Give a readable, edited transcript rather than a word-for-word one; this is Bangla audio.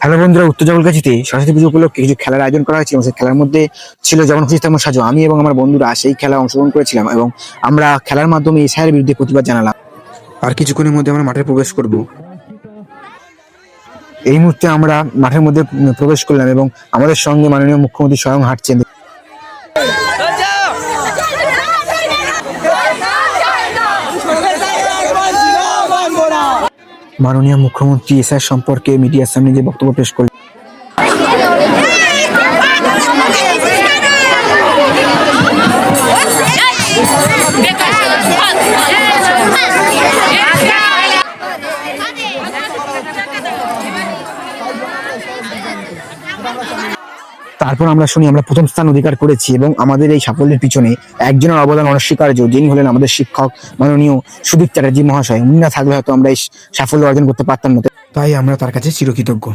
হ্যালো বন্ধুরা, উত্তর জগলগাছিতে সরস্বতী পুজো উপলক্ষে কিছু খেলার আয়োজন করা হয়েছিল। সেই খেলার মধ্যে ছিল যেমন খুশি তেমন সাজো। আমি এবং আমার বন্ধুরা সেই খেলায় অংশগ্রহণ করেছিলাম এবং আমরা খেলার মাধ্যমে এসআইয়ের বিরুদ্ধে প্রতিবাদ জানালাম। আর কিছুক্ষণের মধ্যে আমরা মাঠে প্রবেশ করব। এই মুহূর্তে আমরা মাঠের মধ্যে প্রবেশ করলাম এবং আমাদের সঙ্গে মাননীয় মুখ্যমন্ত্রী স্বয়ং হাঁটছেন। মাননীয় মুখ্যমন্ত্রী এসআই সম্পর্কে মিডিয়ার সামনে যে বক্তব্য পেশ করলেন, তারপর আমরা শুনি আমরা প্রথম স্থান অধিকার করেছি এবং আমাদের এই সাফল্যের পিছনে একজনের অবদান অনস্বীকার্য, যিনি হলেন আমাদের শিক্ষক মাননীয় সুদীপ চ্যাটার্জি মহাশয়। উনি না থাকলে হয়তো আমরা এই সাফল্য অর্জন করতে পারতাম না। তাই আমরা তার কাছে চিরকৃতজ্ঞ।